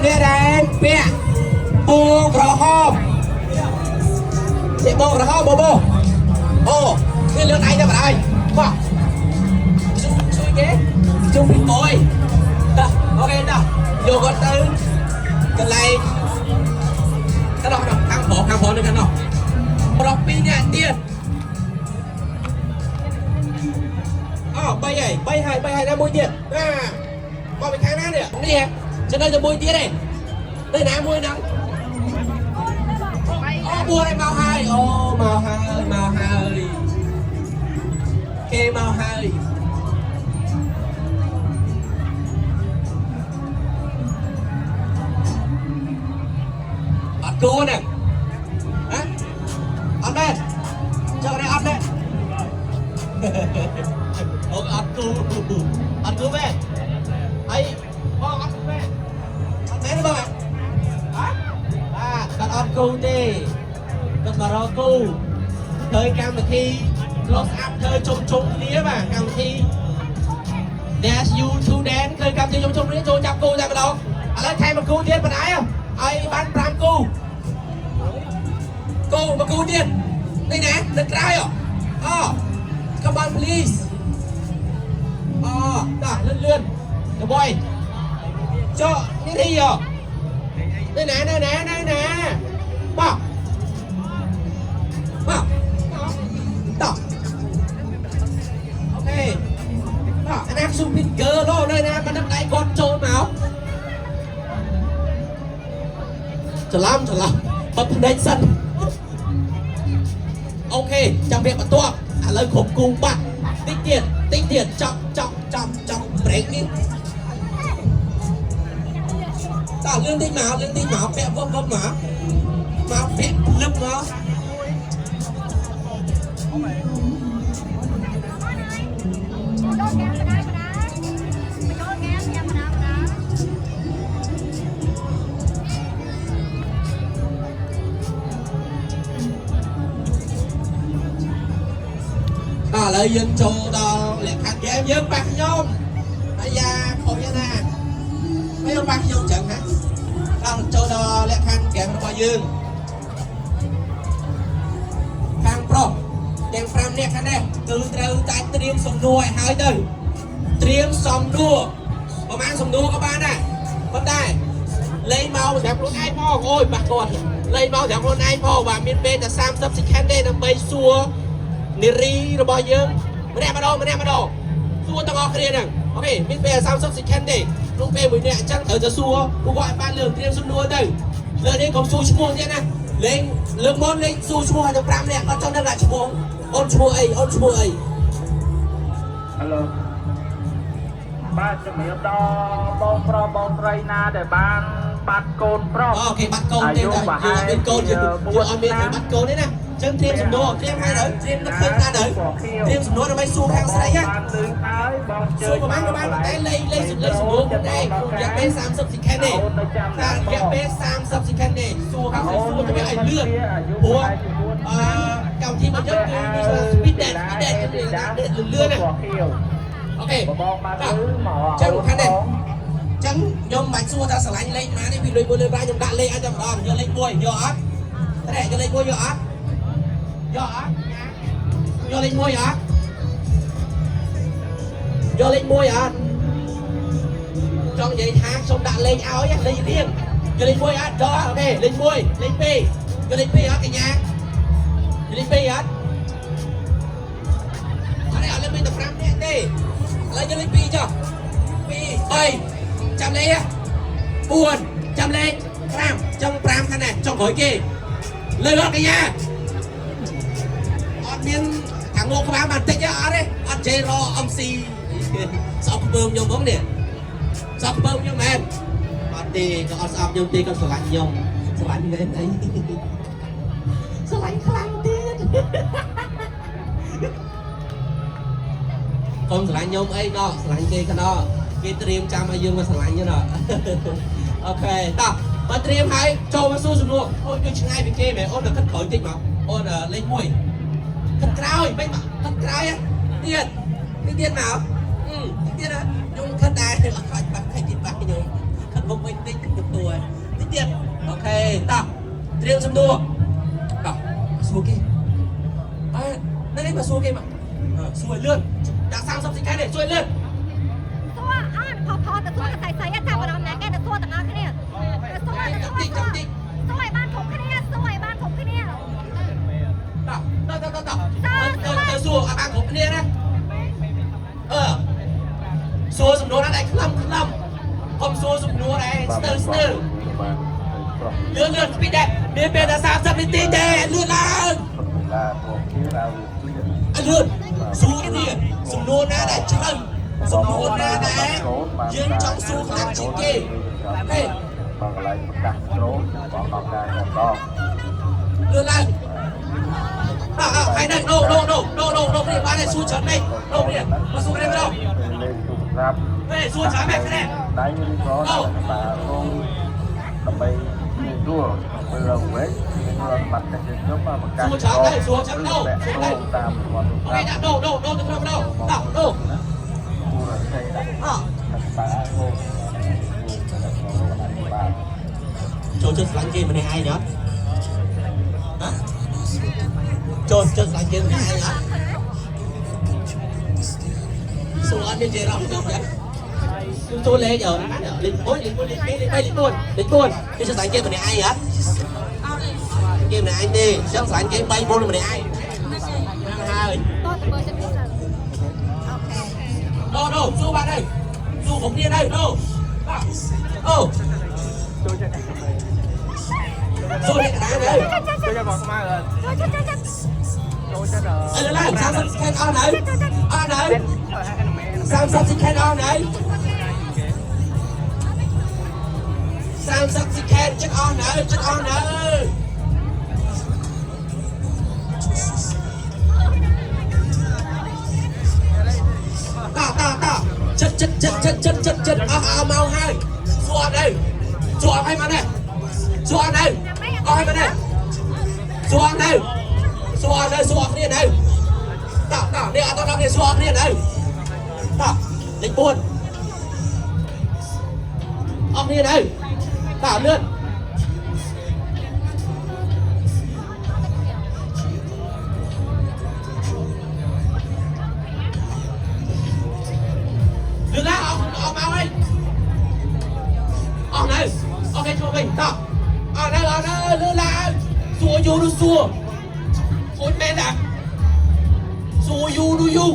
នេះដែរពាក់បួងក្រហមនេះបួងក្រហមបបអូនេះលឿនឯងទៅបណ្ដោយមកជួយគេជុំពីអុយអូខេតោះយកគាត់ទៅកន្លែងទៅដល់ខាងប្រុសនៅខាងនោះប្រុស2នាក់ទៀតអូ3ហើយណាមួយទៀតមកពីខាងណានេះនេះจะនៅជាមួយទៀតទេទៅណាមួយហ្នឹងអូ4ហើយមកហើយអូមកហើយគេមកហើយអត់គូហ្នឹងហ៎អត់ដែរចុះនេះអត់ដែរអូអត់គូមែនអីបងអត់គូមែនអត់មែនទេបងហ៎គាត់អត់គូទេគាត់មករកគូធ្វើកម្មវិធីលោស្អាប់ធ្វើជុំគ្នាបាទកម្មវិធី Dash you to dance ធ្វើកម្មវិធីជុំគ្នាចូលចាប់គូតែម្ដងឥឡូវថែមមកគូទៀតបណ្ដោយឲ្យបាន5គូមកគូទៀតនេះណានៅក្រៅអូ come on please អូតោះលឿនទៅបយចុះនេះទីនៅណាមកតោះអូខេតោះអាណាស៊ូពីហ្គើឡូនៅណាមិនដឹងដៃគាត់ចូលមកច្រឡំអត់ភ្នែកសិនអូខេចាំវាបន្ទាប់ឥឡូវគ្រប់គូបាត់តិចទៀតចង់ប្រេកនេះតើលឿនតិចមកពាក់វឹបមកពាក់លឹបមកឥឡូវយើងចូលដល់លក្ខខណ្ឌហ្គេមយើងបាក់ខ្ញុំអាយ៉ាខុសយ៉ាងណាមិនបាក់ខ្ញុំចឹងណាដល់ចូលដល់លក្ខខណ្ឌហ្គេមរបស់យើងខាងប្រុសទាំង5នាក់ខាងនេះគឺត្រូវតែត្រៀមសំណួរឲ្យហើយទៅត្រៀមសំណួរប្រហែលសំណួរក៏បានដែរប៉ុន្តែលេងមកសម្រាប់ខ្លួនឯងផងអូយបាក់គាត់លេងមកសម្រាប់ខ្លួនឯងផងបាទមានពេលតែ30 second ទេដើម្បីសួរនារីរបស់យើងម្នាក់ម្ដងសួរទាំងអស់គ្នាហ្នឹងអូខេមានពេល30 second ទេក្នុងពេលមួយនាក់អញ្ចឹងត្រូវតែសួរពួកគាត់ឲ្យបានលើកត្រៀមសំណួរទៅលើនេះកុំសួរឈ្មោះទៀតណាលេងលើកមុនលេងសួរឈ្មោះឲ្យទាំង5នាក់គាត់ចង់ដឹងថាឈ្មោះអូនឈ្មោះអីហេឡូបាទជំរាបដល់បងប្រុសបងស្រីណាដែលបានបាត់កូនប្រុសអូខេបាត់កូនទេតែយើងមានកូនយើងអត់មានបាត់កូនទេណាចឹងត្រៀមសំណួរត្រៀមហើយទៅត្រៀមនឹកឃើញថាទៅត្រៀមសំណួរដើម្បីសួរខាងស្រីហ៎សួរប្រហែលក៏បានតែលេងសំណួរតែរយៈពេល30 second ទេតែរយៈពេល30 second ទេសួរខាងស្រីសួរទៅឲ្យលឿនព្រោះកម្មវិធីរបស់យើងគឺ speed dance គឺលឿនណាអូខេចឹងខាងនេះចឹងខ្ញុំមិនបាច់សួរថាស្រឡាញ់លេខណានេះពីលុយមួយលុយ5ខ្ញុំដាក់លេខឲ្យតែម្ដងយកលេខ1យកអត់តែយកលេខ1យកអត់យកលេខ1អត់យកលេខ1អត់ចង់និយាយថាខ្ញុំដាក់លេខឲ្យលេខរៀងយកលេខ1អត់ចូលអូខេលេខ1លេខ2យកលេខ2អត់កញ្ញាយកលេខ2អត់អត់លេខ5នាក់ទេឥឡូវយកលេខ2ចុះ2 3ចាំលេខ4ចាំលេខ5ចុង5ខាងនេះចុងក្រោយគេលើអត់កញ្ញាអត់មានខាងងក្បាលបានតិចទេអត់ទេអត់ចេះរក MC ស្អប់ខ្ពើមខ្ញុំផងនេះស្អប់ខ្ពើមខ្ញុំមែនអត់ទេក៏អត់ស្អប់ខ្ញុំទេក៏ស្រឡាញ់ខ្ញុំស្រឡាញ់មែនអីស្រឡាញ់ខ្លាំងទៀតកុំស្រឡាញ់ខ្ញុំអីដល់ស្រឡាញ់គេក៏ដល់គេត្រៀមចាំឲ្យយើងមកស្រឡាញ់ទេដល់អូខេតោះបើត្រៀមហើយចូលមកសួរសំណួរអូនយើងឆ្ងាយពីគេមែនអូនដល់គិតក្រោយតិចមកអូនលេខ1គិតក្រោយមិនគិតក្រោយទៀតមកទៀតខ្ញុំគិតដែរអត់ខ្លាចបាត់ខិតទៀតបាត់ខ្ញុំគិតមុខវិញតិចទៅទួ រៀងសំណួរដល់សួរគេនេះមកសួរគេមកសួរលឿនដាក់30សេកនេះជួយលឿនសួរអត់ផតែសួរតែស្អីចាប់អារម្មណ៍ណាគេទៅសួរទាំងអស់គ្នាសួរតិចតិចសួរឲ្យបានគ្រប់គ្នាសួរឲ្យបានគ្រប់គ្នាដល់ទៅសួរឲ្យបានគ្រប់គ្នាណាសួរសំណួរណាដែលខ្លឹមកុំសួរសំណួរដែលស្ទើរលឿនពីដែរមានពេលតែ30នាទីទេលឿនឡើងលឿនសួរគ្នាសំណួរណាដែលច្រើនសំណួរណាដែលយើងចង់សួរខ្លាំងជាងគេហេបងកន្លែងប្រកាសត្រង់បងដល់ការដងលឿនឡើងហើយនេះដូនេះបានតែសួរច្រើននេះដូនេះមកសួរនេះម្ដងលេខទូរស័ព្ទពេលសួរច្រើនមែនទេដៃនេះក៏បាទបងដើម្បីមានទួពេលវិញเราบัตรจะเชื่อมมาประกันตามวันโอเคโดទៅក្នុងដូទូរស័ព្ទដាក់បាទហូបចូលចិត្តស្លាញ់គេម្នាក់ឯងអត់ចូលចិត្តស្លាញ់គេម្នាក់ឯងអត់សួរអត់មានជារំទៅចឹងtôi lên giờ lên 4លេខ4គេស្លាញ់គេម្នាក់ឯងអត់គេម្នាក់ឯងទេចឹងស្លាញ់គេ3 4ម្នាក់ឯងហើយតើបើចិត្តទៅអូខេសួរបាទហើយសួរគ្រប់គ្នាដែរអូសួរនេះកណ្ដាលហើយជួយបងស្មាអើចូលចិត្តឥឡូវឡើង30សេកអស់ហើយ30សេកអស់ហើយ30សេកចិត្តអស់ហើយចិត្តអស់មកហើយសួរអត់សួរឲ្យមកនេះសួរអត់អស់ឲ្យមកនេះសួរគ្នានេះអត់ដល់គ្នាសួរគ្នានេះលេខ4អស់គ្នានេះលឿនឡើងអស់មកហើយអស់នៅអូខេចូលវិញអស់នៅលឿនឡើងសួរយូរសួរអូនមែនតាសួរយូរអូ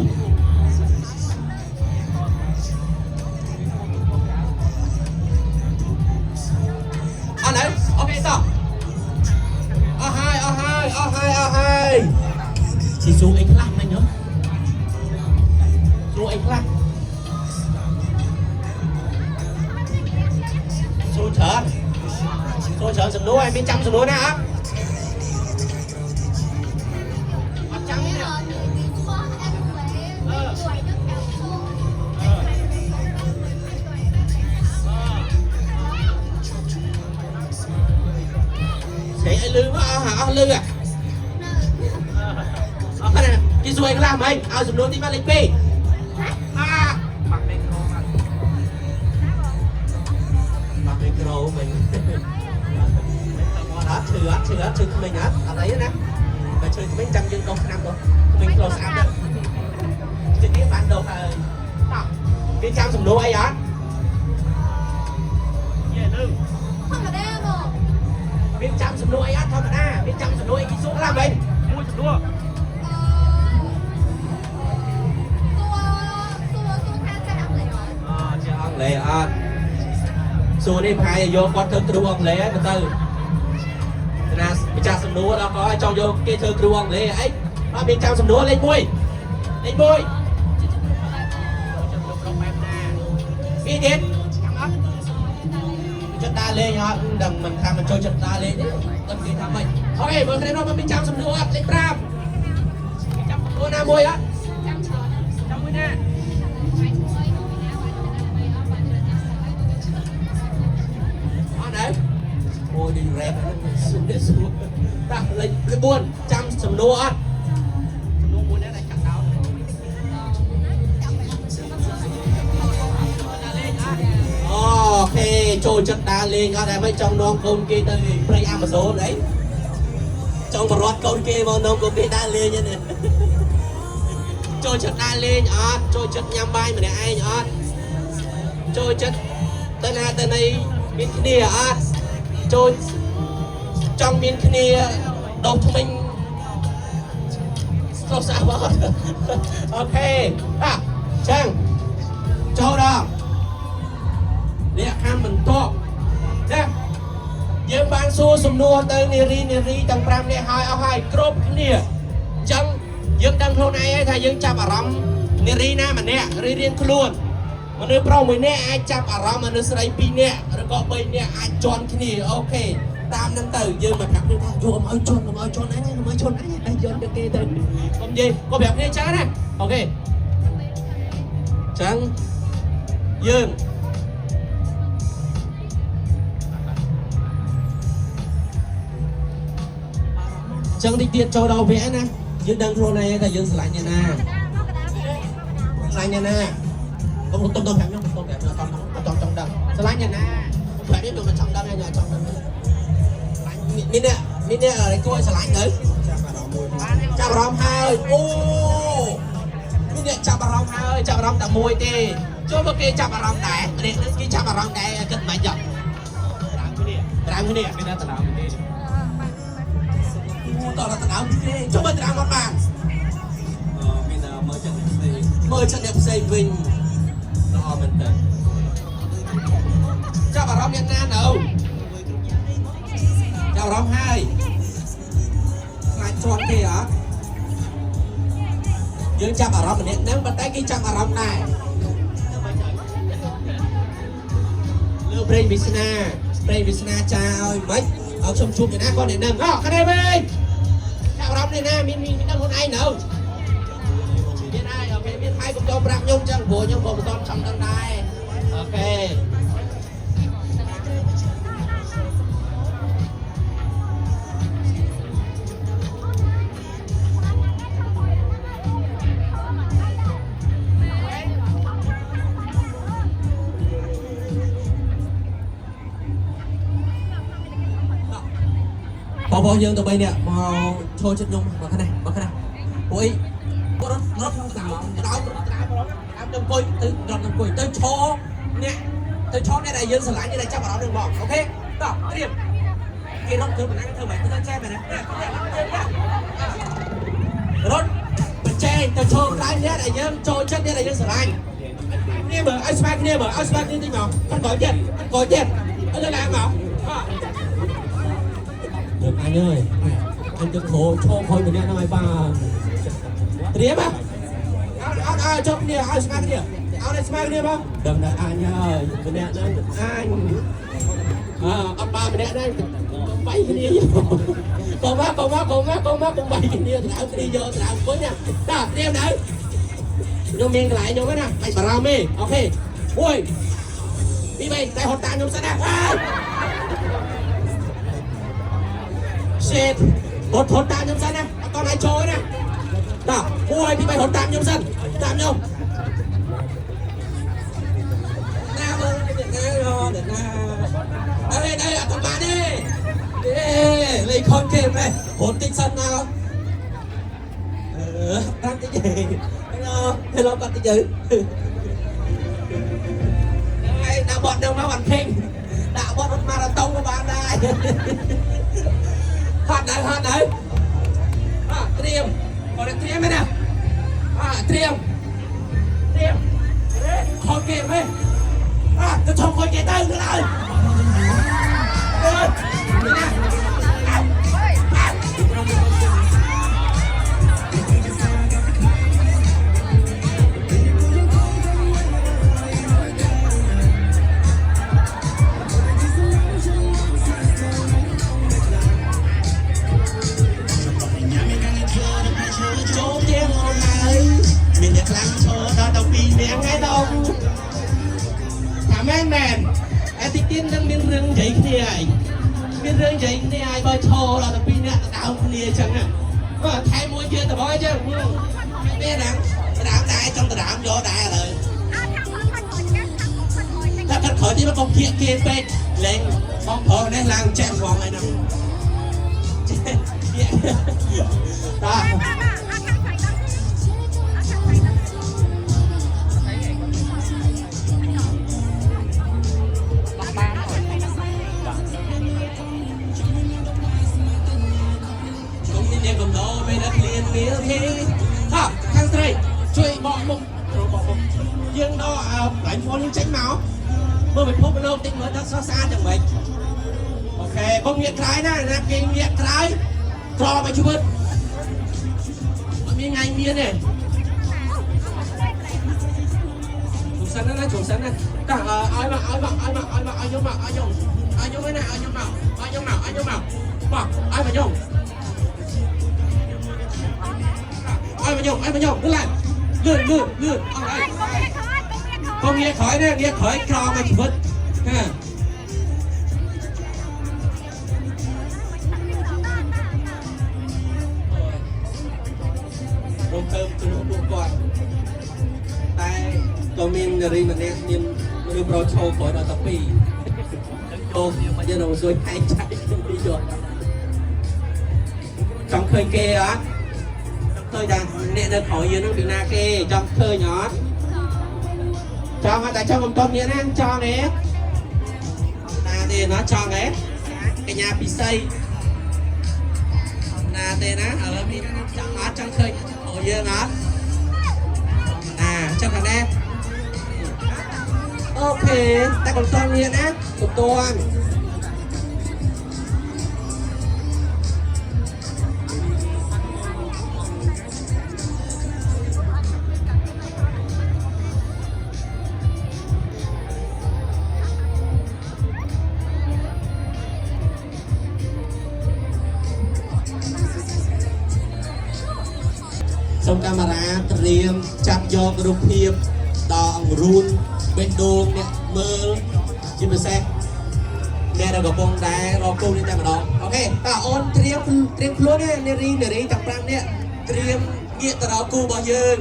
ខេអស់ហើយchị xuống anh lắm anh nhớ xuống anh lắm xuống chở sừng núi em bên trong sừng núi nè chị ai lư quá hả lư à chị xuôi cái làm anh ao sừng núi tí bắt lên pi mặc micro mình đó chữ mình á ở đấy nè mà chơi mấy trăm dân công năm rồi mình close up đó trực tiếp bán đồ bên trong sừng núi ấy á bên trong sừng núi ấy á thôi mà bên trong sừng núi ấy xuống làm mình mua sừng núi ông lệ xua đi hai vô con thơ kêu ông lệ từ từ nè bên trong sầm núa đó có cho vô cái thơ kêu ông lệ ấy bên trong sầm núa lên môi đi đến chất đa lên nhá đừng mình tham mình chơi chất đa lên tâm gì tham mình thôi vừa cái đó bên trong sầm núa lên pram bên trong sầm núa na môi á trong môi na đấy ôi đi rep xuống để xuống ta lấy buôn trăm sầm nô ăn sầm nô buôn đấy này chặt đáo ok trôi chất đá lên ở đây mấy trong non không kia tới play Amazon đấy trong một loạt con kia vào nông của đa lên như này trôi chất đa lên trôi chất nhắm bay mà này ai trôi chất tên này miền kia trôi trong miền kia đầu thông minh sao sao bớt ok chăng cho đó để khám mình to nè dương ban xua sum nua tới neri tầng pram này hai crop kia chăng dương đăng hôm nay thay dương chạm ram neri na mà nè riêng luôn mà nơi pro mới nè ai chạm ram mà nơi sấy pin nè rồi có bay nè ai chọn kia ok tam năm từ dương mà cặp đi ta vô mà chọn anh chọn cái kia tên còn gì có đẹp này chán nè ok trắng dương trắng đi tiện cho đầu vẽ nè dương đăng lô này là dương lại nhà na lại nhà na không tôm hẻm nhá tôm hẻm là trong đằng lại nhà na không phải biết được mà trong đằng hay nhà trong đằng mình nè ở đây coi lại nữa chào rong hai mình nè chào rong hai chào rong tầm môi tê cho một cái chào rong đẻ đây cái chào rong đẻ cần mạnh dọc làm cái này cái đó làm cái này tao là tao cho mình làm một bàn mời chân đẹp xây vinh đó mình tên chào rong nhân na đâu chào rong hai lại chọn kìa dương chạm ở rong này nếu mà tay cái chạm ở rong này lưu brain bisna chào mấy ở trong chụp này con này nâng cái này về chạm rong này nè mình đang hôn ai nào bên ai ok bên hai cũng cho bạc nhung chẳng bùa nhung cùng con trong đằng này ok bao nhiêu tụi bay nè màu thôi chất nhung mà cái này ui nó không tạo đau đâm coi tới cho nè tới cho này dân sờ lại như này chắc bảo nó đừng bỏ ok đó cái điểm kia nó thưa mình thưa mày tôi che mày nè rồi mình che tới cho lại như này dân cho chất như này dân sờ lại nè mở ice pack nè mở ice pack đi tí nhỏ anh gọi tiền anh lên làm nào được anh ơi anh được khổ cho thôi mình nói ba tiếp á cho cái này áo smart kia áo này smart kia không đừng đợi anh ơi mình nè đây anh ông ba mình nè đây bay cái đi con má con bay cái đi làm cái đi vô làm cuối nha đó đem đấy nhôm miếng lại nhôm cái nè mày bà làm đi ok ui đi bay tay hột tàn nhôm sao nè shit hột tàn nhôm sao nè con này trôi nè đó ui đi bay hột tàn nhôm sân tạm nhôm đây là thằng bạn đi lấy con kèm này hột tinh sân nào đang cái gì hello con cái gì đã bọn đâu mà hoàn thành đã bọn marathon của bạn đây hát đấy triêm còn là triêm này nè triêm con kèm ấy tôi trông con kèm tay nữa rồi miền ai bơi thô là tập pin đào kia chẳng nè thay mũi kia tập bói chứ nghe nè đạm đại trong đạm vô đại rồi ta thật khỏi đi mà con kia bên lên con thợ đang làm trang hoàng này nè đó cũng như đêm cầm đồ về đất liền nghĩa thế ha thằng traiជួយបកមុខយើងដល់បាញ់ហ្វូនយើងចេញមកមើលពិភពលោកតិចមើលដល់ស្រស់ស្អាតយ៉ាងម៉េចអូខេបងងាកក្រោយណាគេងាកក្រោយក្រមកជីវិតអត់មានថ្ងៃមានទេជុំសិនណាជុំសិនណាតាឲ្យមកយកមកឲ្យខ្ញុំឯណាឲ្យខ្ញុំមកបោះឲ្យមកយកឲ្យមកយកcứ lại lươn ông ấy không nghe khỏi đấy nghe khỏi cho mà chỉ vứt ha rong cơm từ lúc buồn còn tay còn miền rồi mình nè miền mình pro show khỏi đó tập pi ô mà giờ nào rồi hay chạy đi rồi trong khơi kê á khơi đang nè được hỏi gì nó bị na kê trong khơi nhỏ cho mà tại cho một con nhé anh cho nè na thì nó cho nè cái nhà bị xây na thì nó ở bên trong nó trong khơi hỏi gì nó cho thằng em ok ta còn con nhé nè một con trong camera tìm chặt vô cái rụp hiệp đỏ run bên đồn nè mơ chỉ mà xem nè đâu có con đá rò cô đi chặt đó ok ta ôn tìm luôn nè nè ri chặt răng nè tìm nghĩa ta đó cô bao giờ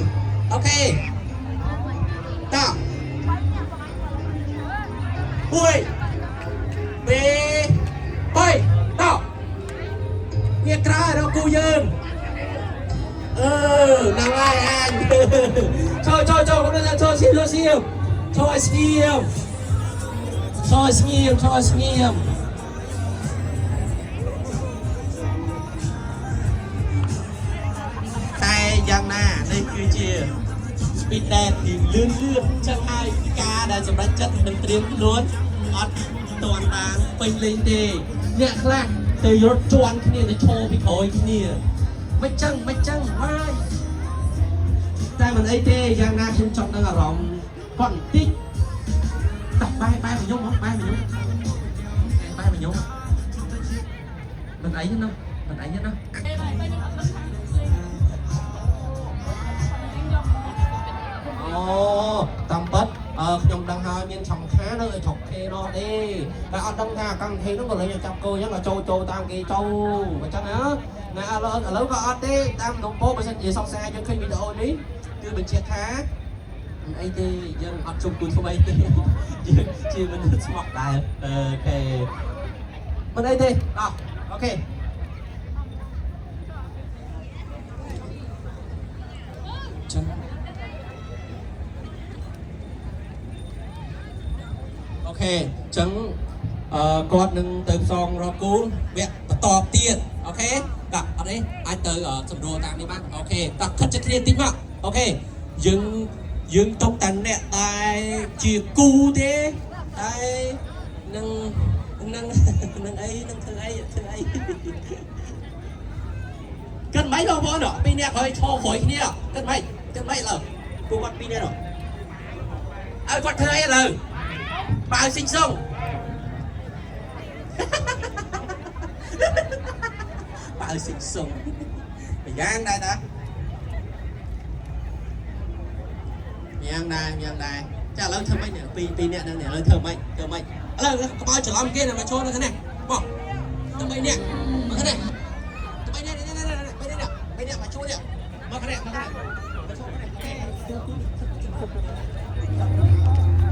ok ta ui bê bay tao nghĩa ra đó cô dương nào ai anh cho con nó cho xiêm tay giang na đâyคือ chia speed dance thì lươn chân hai ca đãសម្រាប់ចិត្តនឹងត្រៀមខ្លួនអត់តន់បានពេញលេងទេអ្នកខ្លះទៅរត់ជាន់គ្នាទៅឈរពីក្រោយគ្នាមិនចឹងហើយតែមិនអីទេយ៉ាងណាខ្ញុំចង់ដឹងអារម្មណ៍គាត់បន្តិចដាក់បាយមកខ្ញុំមិនអីទេណាអូតាមពិតខ្ញុំដឹងហើយមានឆំខានៅឯឆុកខេនោះទេតែអត់ដឹងថាកម្មវិធីនោះក៏លេងចាប់គោអញ្ចឹងក៏ចូលតាមគេចូលអញ្ចឹងណាណាឥឡូវក៏អត់ទេតាមក្នុងពោបើសិនជាសង្សារយើងឃើញវីដេអូនេះគឺបញ្ជាក់ថាមិនអីទេយើងអត់ជុំគូនថ្មីទេយើងជាមនុស្សស្មោះដែរអូខេមិនអីទេអូខេចឹងអូខេចឹងគាត់នឹងទៅផ្សងរកគូវគ្គបន្តទៀតអូខេបាទអត់ទេអាចទៅសម្រួលតាមនេះបានអូខេតោះខិតចិត្តគ្នាតិចមកអូខេយើងទុកតែអ្នកដែលជាគូទេតែនឹងអីនឹងធ្វើអីគិតមិនបងប្អូនពីរនាក់ហើយឈរក្រោយគ្នាគិតមិនឡើយគូគាត់ពីរនាក់ឲ្យគាត់ធ្វើអីឡើយបើស៊ីងសុងបើស៊ីងសុងយ៉ាងដែរតាយ៉ាងដែរចាឥឡូវធ្វើម៉េចពីរនាក់ហ្នឹងឥឡូវធ្វើម៉េចឥឡូវកុំឲ្យច្រឡំគេណាមកចូលនៅនេះបងទៅ3នាក់មកនេះទៅ3នាក់មកជួយនេះមកនេះមកចូលនេះ